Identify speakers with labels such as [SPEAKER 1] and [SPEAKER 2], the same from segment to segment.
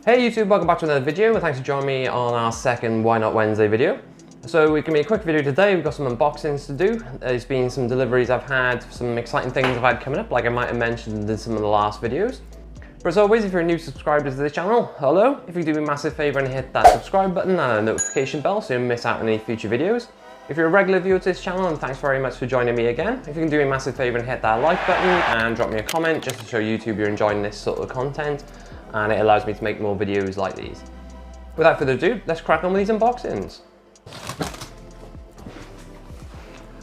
[SPEAKER 1] Hey YouTube, welcome back to another video and thanks for joining me on our second Why Not Wednesday video. So it's going to be a quick video today. We've got some unboxings to do. There's been some deliveries I've had, some exciting things I've had coming up, like I might have mentioned in some of the last videos. But as always, if you're a new subscriber to this channel, hello. If you do me a massive favour and hit that subscribe button and a notification bell so you don't miss out on any future videos. If you're a regular viewer to this channel, and thanks very much for joining me again. If you can do me a massive favour and hit that like button and drop me a comment just to show YouTube you're enjoying this sort of content, and it allows me to make more videos like these. Without further ado, let's crack on with these unboxings.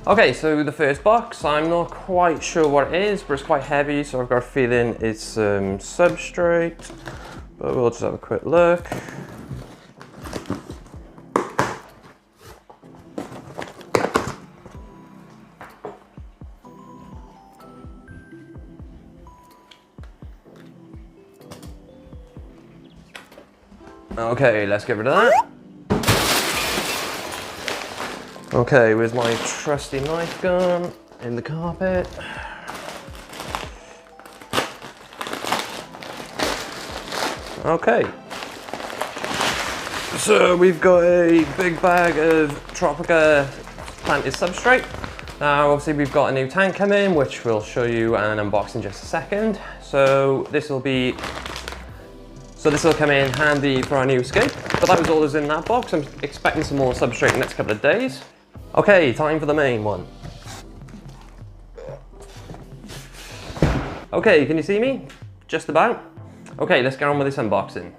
[SPEAKER 1] Okay, so the first box, I'm not quite sure what it is, but it's quite heavy, so I've got a feeling it's Substrate, but we'll just have a quick look. Okay, let's get rid of that. Okay, where's my trusty knife gun? In the carpet. Okay. So we've got a big bag of Tropica planted substrate. Now obviously we've got a new tank coming, which we'll show you and unbox in just a second. So this will come in handy for our new Scaped, but that was all that's in that box. I'm expecting some more substrate in the next couple of days. Okay, time for the main one. Okay, can you see me? Just about. Okay, let's get on with this unboxing.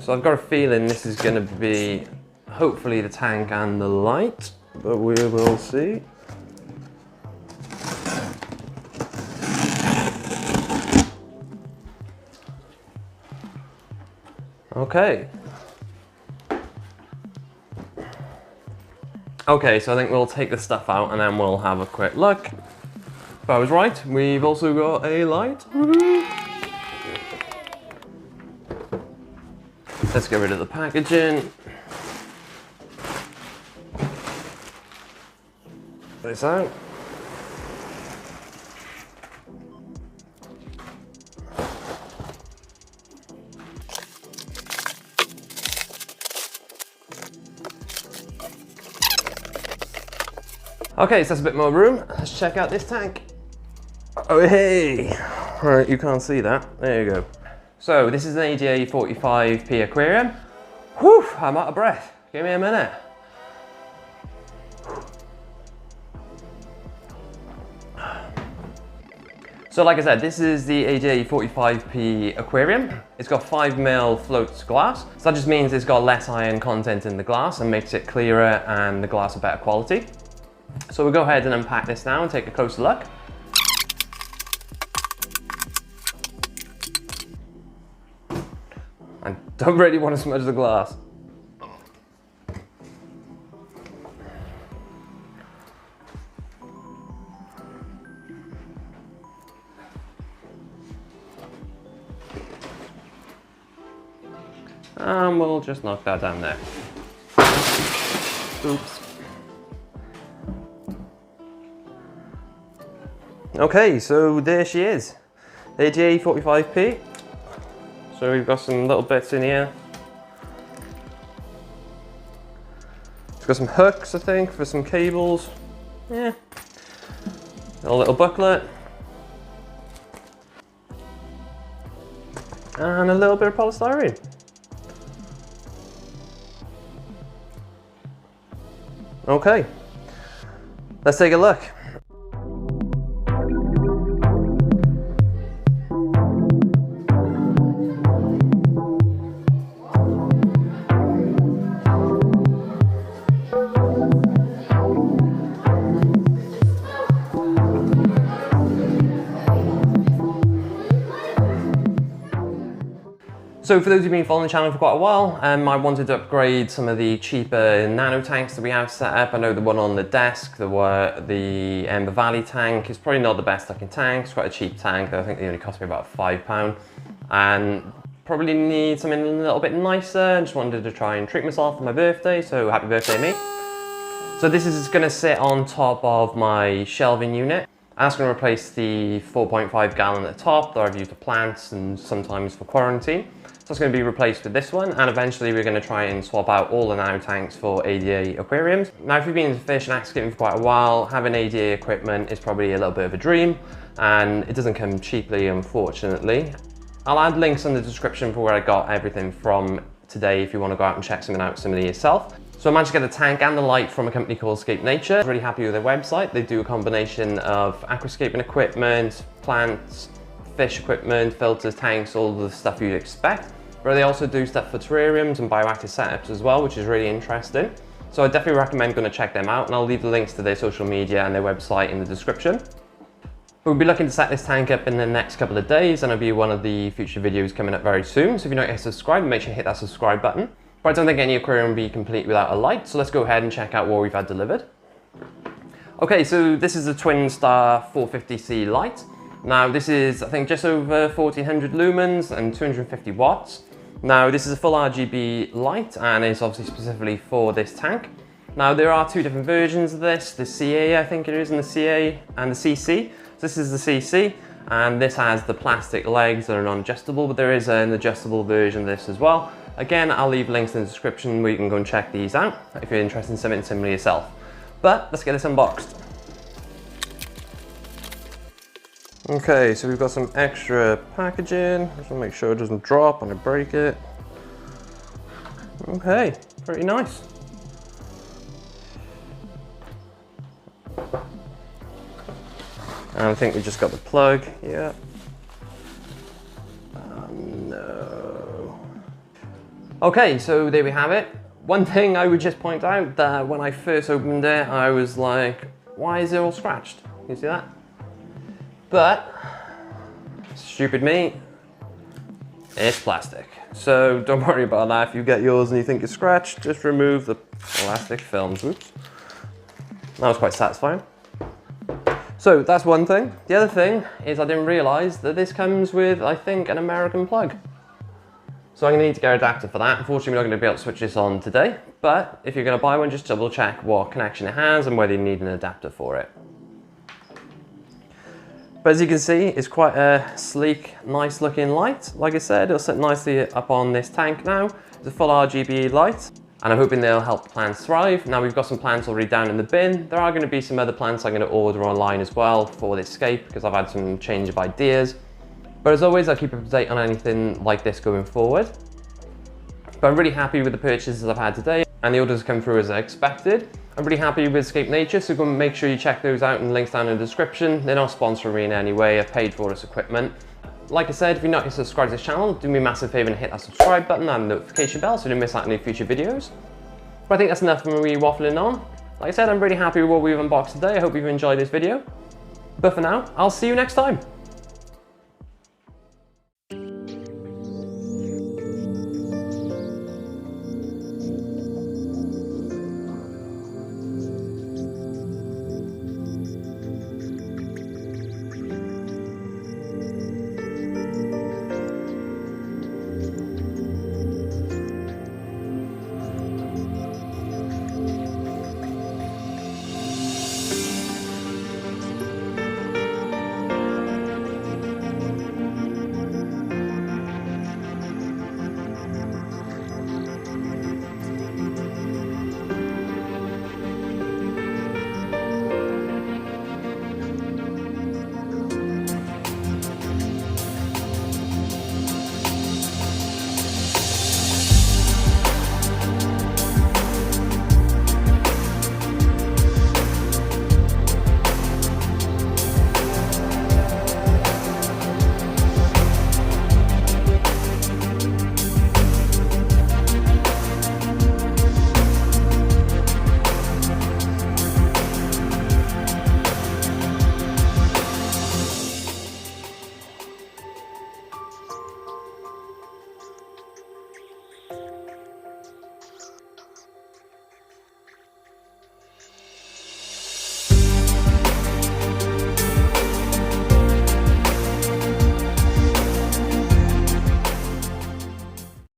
[SPEAKER 1] So I've got a feeling this is going to be hopefully the tank and the light, but we will see. Okay. Okay, so I think we'll take the stuff out and then we'll have a quick look. If I was right, we've also got a light. Let's get rid of the packaging. This out. Okay, so that's a bit more room. Let's check out this tank. Oh, hey! Right, you can't see that. There you go. So, this is an AGA 45P Aquarium. Whew, I'm out of breath. Give me a minute. So, like I said, this is the AGA 45P Aquarium. It's got 5mm float glass. So that just means it's got less iron content in the glass and makes it clearer and the glass of better quality. So we'll go ahead and unpack this now and take a closer look. I don't really want to smudge the glass. And we'll just knock that down there. Oops. Okay, so there she is, AGA 45P. So we've got some little bits in here. It's got some hooks, I think, for some cables. Yeah. A little booklet. And a little bit of polystyrene. Okay, let's take a look. So for those who've been following the channel for quite a while, I wanted to upgrade some of the cheaper nano tanks that we have set up. I know the one on the desk, the Ember Valley tank is probably not the best looking tank. It's quite a cheap tank. I think they only cost me about £5. And probably need something a little bit nicer. I just wanted to try and treat myself for my birthday, so happy birthday me. So this is going to sit on top of my shelving unit. And that's going to replace the 4.5 gallon at the top that I've used for plants and sometimes for quarantine. So it's going to be replaced with this one, and eventually we're going to try and swap out all the nano tanks for ADA aquariums. Now, if you've been into fish and aquascaping for quite a while, having ADA equipment is probably a little bit of a dream, and it doesn't come cheaply, unfortunately. I'll add links in the description for where I got everything from today if you want to go out and check something out similarly yourself. So I managed to get the tank and the light from a company called Scaped Nature. I was really happy with their website. They do a combination of aquascaping equipment, plants, fish equipment, filters, tanks, all the stuff you'd expect. But they also do stuff for terrariums and bioactive setups as well, which is really interesting. So I definitely recommend going to check them out, and I'll leave the links to their social media and their website in the description. We'll be looking to set this tank up in the next couple of days, and it'll be one of the future videos coming up very soon. So if you're not yet subscribed, make sure you hit that subscribe button. But I don't think any aquarium will be complete without a light, so let's go ahead and check out what we've had delivered. Okay, so this is a Twinstar 450C light. Now this is, I think, just over 1400 lumens and 250 watts. Now this is a full RGB light, and it's obviously specifically for this tank. Now there are two different versions of this, the CA I think it is, and the CA and the CC. So this is the CC, and this has the plastic legs that are non-adjustable, but there is an adjustable version of this as well. Again, I'll leave links in the description where you can go and check these out if you're interested in something similar yourself. But let's get this unboxed. Okay, so we've got some extra packaging. Just want to make sure it doesn't drop when I break it. Okay, pretty nice. And I think we just got the plug, yeah. No. Okay, so there we have it. One thing I would just point out that when I first opened it, I was like, why is it all scratched? You see that? But, stupid me, it's plastic. So don't worry about that. If you get yours and you think it's scratched, just remove the plastic films. Oops. That was quite satisfying. So that's one thing. The other thing is I didn't realize that this comes with, I think, an American plug. So I'm gonna need to get an adapter for that. Unfortunately, we're not gonna be able to switch this on today, but if you're gonna buy one, just double check what connection it has and whether you need an adapter for it. But as you can see, it's quite a sleek, nice looking light. Like I said, it'll sit nicely up on this tank now. It's a full RGB light, and I'm hoping they'll help plants thrive. Now we've got some plants already down in the bin. There are going to be some other plants I'm going to order online as well for this scape, because I've had some change of ideas. But as always, I'll keep up to date on anything like this going forward. But I'm really happy with the purchases I've had today, and the orders come through as I expected. I'm really happy with Scaped Nature, so go and make sure you check those out, and links down in the description. They're not sponsoring me in any way. I've paid for all this equipment. Like I said, if you're not yet subscribed to this channel, do me a massive favor and hit that subscribe button and the notification bell so you don't miss out on any future videos. But I think that's enough from me waffling on. Like I said, I'm really happy with what we've unboxed today. I hope you've enjoyed this video. But for now, I'll see you next time.